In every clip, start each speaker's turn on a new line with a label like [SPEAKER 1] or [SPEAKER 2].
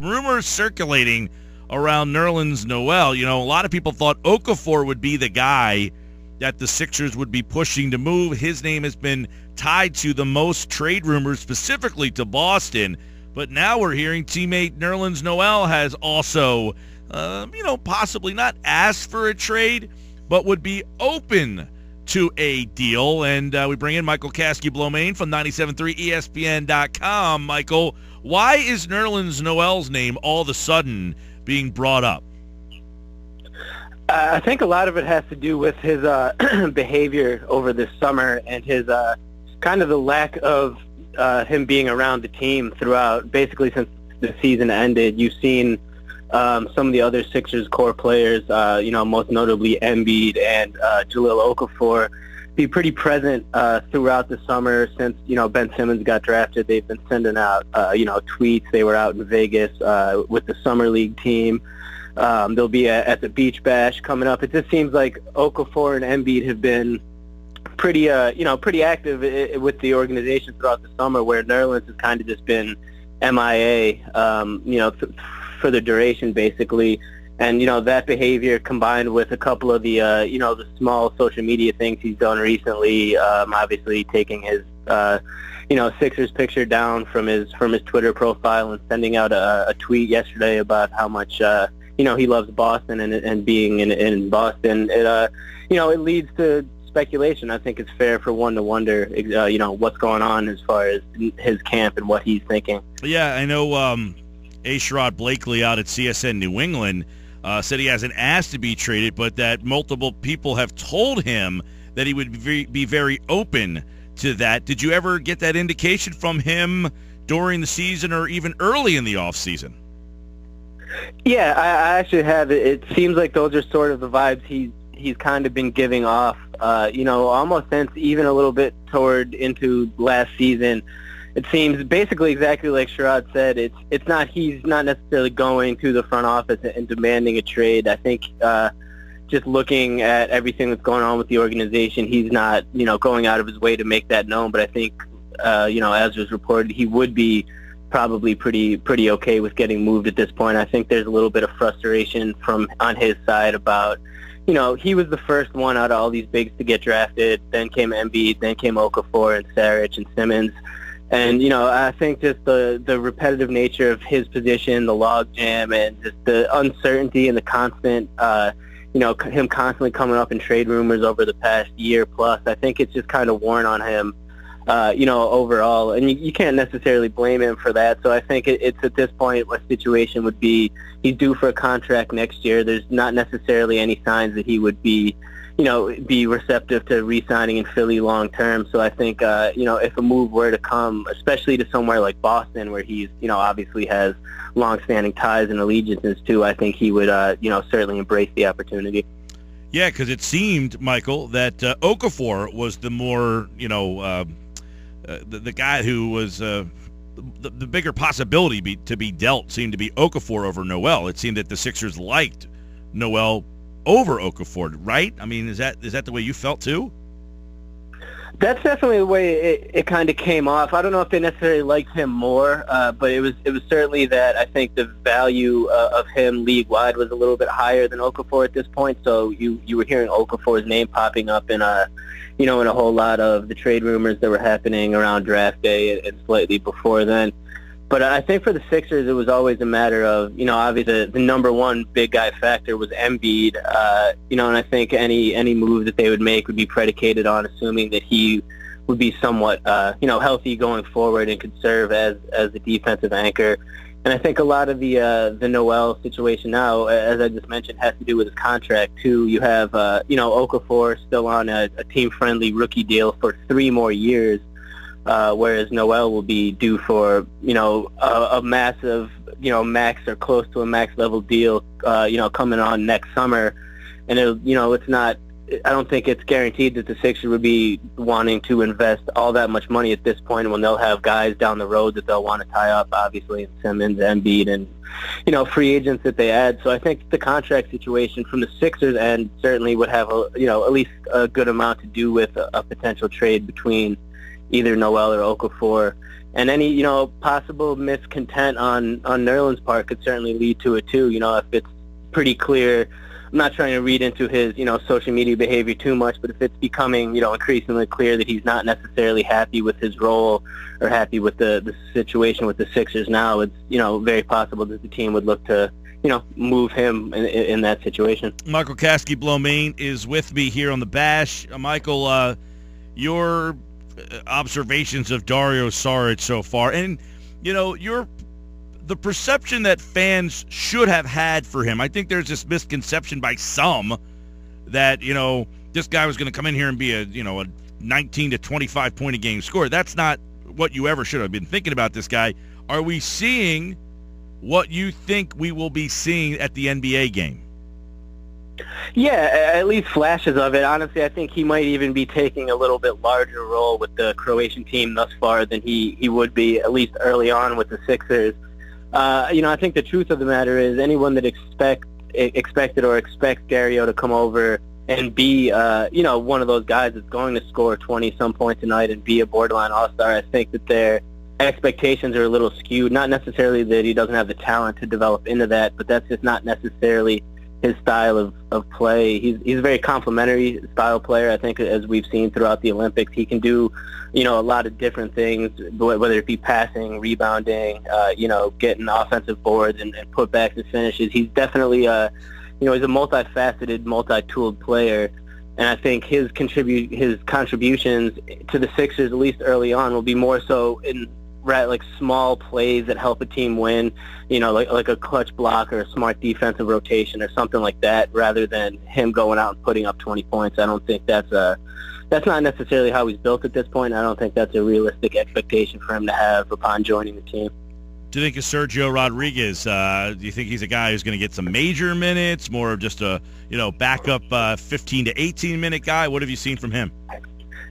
[SPEAKER 1] rumors circulating around Nerlens Noel. You know, a lot of people thought Okafor would be the guy that the Sixers would be pushing to move. His name has been tied to the most trade rumors, specifically to Boston. But now we're hearing teammate Nerlens Noel has also, possibly not asked for a trade, but would be open to a deal. And we bring in Michael Kaskey-Blomain from 97.3 ESPN.com. Michael, why is Nerlens Noel's name all of a sudden being brought up?
[SPEAKER 2] I think a lot of it has to do with his behavior over this summer and his kind of the lack of him being around the team throughout, basically since the season ended. You've seen some of the other Sixers core players, most notably Embiid and Jahlil Okafor, be pretty present throughout the summer since, Ben Simmons got drafted. They've been sending out, tweets. They were out in Vegas with the Summer League team. They'll be at the Beach Bash coming up. It just seems like Okafor and Embiid have been pretty active with the organization throughout the summer, where Nerlens has kind of just been MIA, for the duration, basically. And, that behavior combined with a couple of the, the small social media things he's done recently, obviously taking his, Sixers picture down from his Twitter profile and sending out a tweet yesterday about how much, he loves Boston and being in Boston. It leads to speculation. I think it's fair for one to wonder, what's going on as far as his camp and what he's thinking.
[SPEAKER 1] Yeah, I know Sherrod Blakely out at CSN New England said he hasn't asked to be traded, but that multiple people have told him that he would be very open to that. Did you ever get that indication from him during the season or even early in the offseason?
[SPEAKER 2] Yeah, I actually have. It seems like those are sort of the vibes he's kind of been giving off, almost since even a little bit toward into last season. It seems basically exactly like Sherrod said. He's not necessarily going to the front office and demanding a trade. I think just looking at everything that's going on with the organization, he's not, going out of his way to make that known. But I think, as was reported, he would be probably pretty okay with getting moved at this point. I think there's a little bit of frustration on his side about, he was the first one out of all these bigs to get drafted. Then came Embiid, then came Okafor and Saric and Simmons. And, I think just the repetitive nature of his position, the logjam, and just the uncertainty and the constant, him constantly coming up in trade rumors over the past year plus, I think it's just kind of worn on him, overall. And you can't necessarily blame him for that. So I think it's at this point a situation would be he's due for a contract next year. There's not necessarily any signs that he would be receptive to re-signing in Philly long term. So I think, if a move were to come, especially to somewhere like Boston, where he's, obviously has long-standing ties and allegiances to, I think he would, certainly embrace the opportunity.
[SPEAKER 1] Yeah, because it seemed, Michael, that Okafor was the more, the guy who was the bigger possibility to be dealt seemed to be Okafor over Noel. It seemed that the Sixers liked Noel over Okafor, right? I mean, is that the way you felt too?
[SPEAKER 2] That's definitely the way it kind of came off. I don't know if they necessarily liked him more, but it was certainly that I think the value of him league-wide was a little bit higher than Okafor at this point. So you were hearing Okafor's name popping up in a whole lot of the trade rumors that were happening around draft day and slightly before then. But I think for the Sixers, it was always a matter of, obviously the number one big guy factor was Embiid, and I think any move that they would make would be predicated on assuming that he would be somewhat, healthy going forward and could serve as the defensive anchor. And I think a lot of the Noel situation now, as I just mentioned, has to do with his contract too. You have, Okafor still on a team-friendly rookie deal for 3 more years. Whereas Noel will be due for, a massive, max or close to a max level deal, coming on next summer. And, it's not, I don't think it's guaranteed that the Sixers would be wanting to invest all that much money at this point when they'll have guys down the road that they'll want to tie up, obviously, in Simmons, Embiid, and, free agents that they add. So I think the contract situation from the Sixers end certainly would have, at least a good amount to do with a potential trade between either Noel or Okafor. And any, possible miscontent on Nerlens' part could certainly lead to it too. If it's pretty clear, I'm not trying to read into his, social media behavior too much, but if it's becoming, increasingly clear that he's not necessarily happy with his role or happy with the situation with the Sixers now, it's, very possible that the team would look to, move him in that situation.
[SPEAKER 1] Michael Kaskey-Blomain is with me here on the Bash. Michael, your observations of Dario Saric so far, and the perception that fans should have had for him. I think there's this misconception by some that this guy was going to come in here and be a 19 to 25 point a game scorer. That's not what you ever should have been thinking about this guy. Are we seeing what you think we will be seeing at the NBA game?
[SPEAKER 2] Yeah, at least flashes of it. Honestly, I think he might even be taking a little bit larger role with the Croatian team thus far than he would be, at least early on with the Sixers. I think the truth of the matter is anyone that expected or expects Dario to come over and be, one of those guys that's going to score 20-some points a night and be a borderline all-star, I think that their expectations are a little skewed. Not necessarily that he doesn't have the talent to develop into that, but that's just not necessarily his style of play. He's a very complimentary style player. I think as we've seen throughout the Olympics, he can do, a lot of different things, whether it be passing, rebounding, getting offensive boards and putbacks and finishes. He's definitely, he's a multifaceted, multi-tooled player. And I think his contributions to the Sixers, at least early on, will be more so in like small plays that help a team win, like a clutch block or a smart defensive rotation or something like that, rather than him going out and putting up 20 points. I don't think that's not necessarily how he's built at this point. I don't think that's a realistic expectation for him to have upon joining the team.
[SPEAKER 1] Do you think of Sergio Rodriguez? Do you think he's a guy who's going to get some major minutes, more of just a backup 15 to 18 minute guy? What have you seen from him?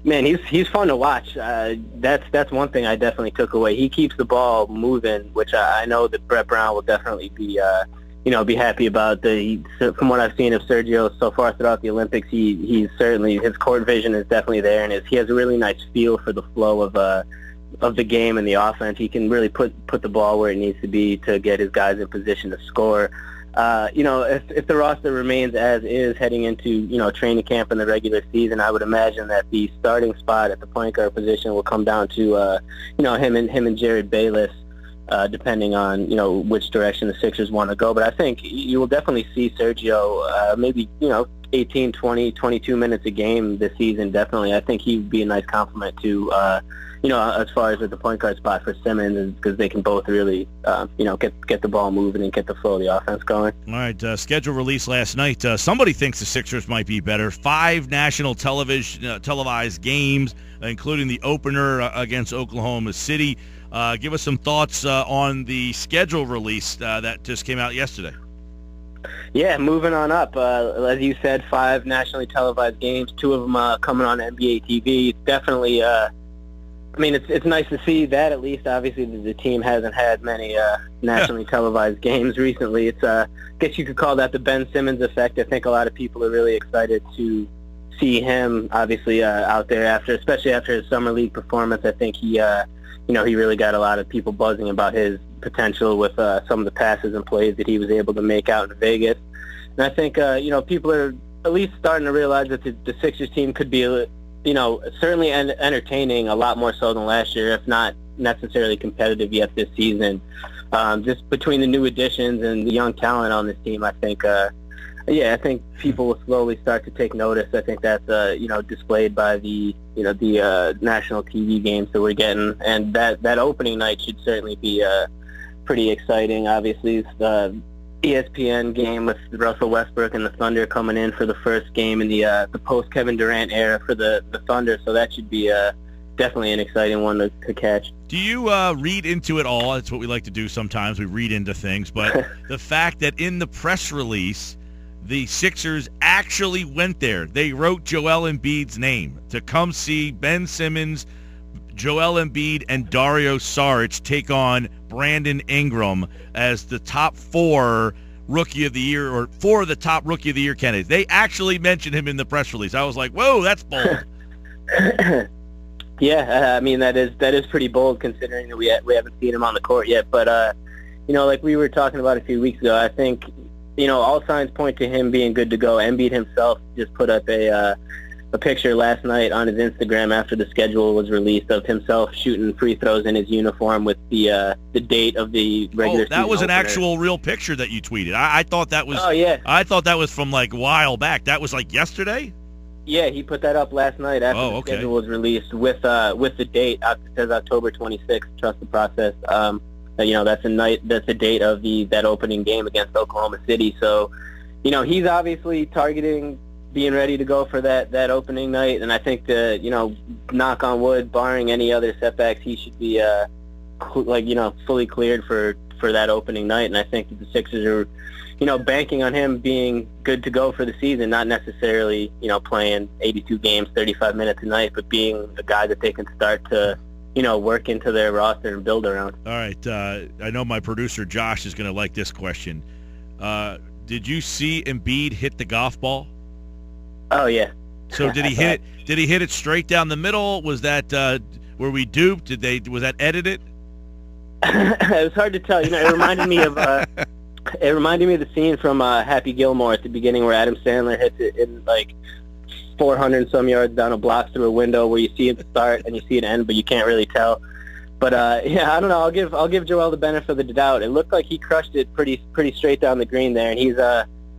[SPEAKER 2] Man, he's fun to watch. That's one thing I definitely took away. He keeps the ball moving, which I know that Brett Brown will definitely be be happy about. From what I've seen of Sergio so far throughout the Olympics, he's certainly, his court vision is definitely there, and he has a really nice feel for the flow of the game and the offense. He can really put the ball where it needs to be to get his guys in position to score. If the roster remains as is heading into, training camp in the regular season, I would imagine that the starting spot at the point guard position will come down to, him and Jared Bayless, depending on, which direction the Sixers want to go. But I think you will definitely see Sergio, maybe, 18, 20, 22 minutes a game this season. Definitely. I think he would be a nice compliment to, as far as at the point guard spot for Simmons, because they can both really, get the ball moving and get the flow of the offense going.
[SPEAKER 1] All right, schedule release last night. Somebody thinks the Sixers might be better. 5 national televised games, including the opener against Oklahoma City. Give us some thoughts on the schedule release that just came out yesterday.
[SPEAKER 2] Yeah, moving on up. As you said, 5 nationally televised games, 2 of them coming on NBA TV. It's definitely, it's nice to see that at least. Obviously, the team hasn't had many nationally televised games recently. It's, I guess you could call that the Ben Simmons effect. I think a lot of people are really excited to see him, obviously, out there especially after his summer league performance. I think he really got a lot of people buzzing about his potential with some of the passes and plays that he was able to make out in Vegas. And I think, people are at least starting to realize that the Sixers team could be, certainly entertaining a lot more so than last year, if not necessarily competitive yet this season. Just between the new additions and the young talent on this team, I think, I think people will slowly start to take notice. I think that's, displayed by the national TV games that we're getting. And that opening night should certainly be pretty exciting. Obviously, the ESPN game with Russell Westbrook and the Thunder coming in for the first game in the post-Kevin Durant era for the Thunder. So that should be definitely an exciting one to catch.
[SPEAKER 1] Do you read into it all? That's what we like to do sometimes. We read into things. But the fact that in the press release, the Sixers actually went there. They wrote Joel Embiid's name to come see Ben Simmons, Joel Embiid, and Dario Saric take on Brandon Ingram as the top 4 Rookie of the Year, or 4 of the top Rookie of the Year candidates. They actually mentioned him in the press release. I was like, whoa, that's bold.
[SPEAKER 2] Yeah, I mean that is pretty bold considering that we haven't seen him on the court yet. But like we were talking about a few weeks ago, I think all signs point to him being good to go. Embiid himself just put up a picture last night on his Instagram after the schedule was released of himself shooting free throws in his uniform with the date of the regular season.
[SPEAKER 1] That was an
[SPEAKER 2] opener.
[SPEAKER 1] Actual real picture that you tweeted. I thought that was.
[SPEAKER 2] Oh yeah.
[SPEAKER 1] I thought that was from like a while back. That was like yesterday.
[SPEAKER 2] Yeah, he put that up last night after the schedule was released with the date. It says October 26th. Trust the process. That's a date of that opening game against Oklahoma City. So, he's obviously targeting being ready to go for that opening night, and I think knock on wood, barring any other setbacks, he should be fully cleared for that opening night. And I think that the Sixers are banking on him being good to go for the season, not necessarily playing 82 games, 35 minutes a night, but being a guy that they can start to work into their roster and build around.
[SPEAKER 1] All right, I know my producer Josh is going to like this question. Did you see Embiid hit the golf ball?
[SPEAKER 2] Oh yeah.
[SPEAKER 1] So did he hit it? Did he hit it straight down the middle? Was that were we duped? Was that edited?
[SPEAKER 2] It was hard to tell. It reminded me of the scene from Happy Gilmore at the beginning where Adam Sandler hits it in like 400 and some yards down a block through a window where you see it start and you see it end, but you can't really tell. But I don't know. I'll give Joel the benefit of the doubt. It looked like he crushed it pretty straight down the green there, and he's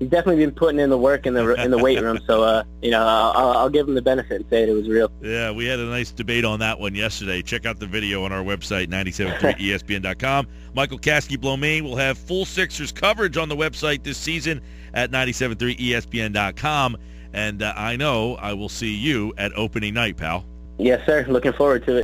[SPEAKER 2] definitely been putting in the work in the weight room. So I'll give him the benefit and say it was real.
[SPEAKER 1] Yeah, we had a nice debate on that one yesterday. Check out the video on our website 973ESPN.com. Michael Kaskey-Blomain will have full Sixers coverage on the website this season at 973ESPN.com. And I know I will see you at opening night, pal.
[SPEAKER 2] Yes, sir. Looking forward to it.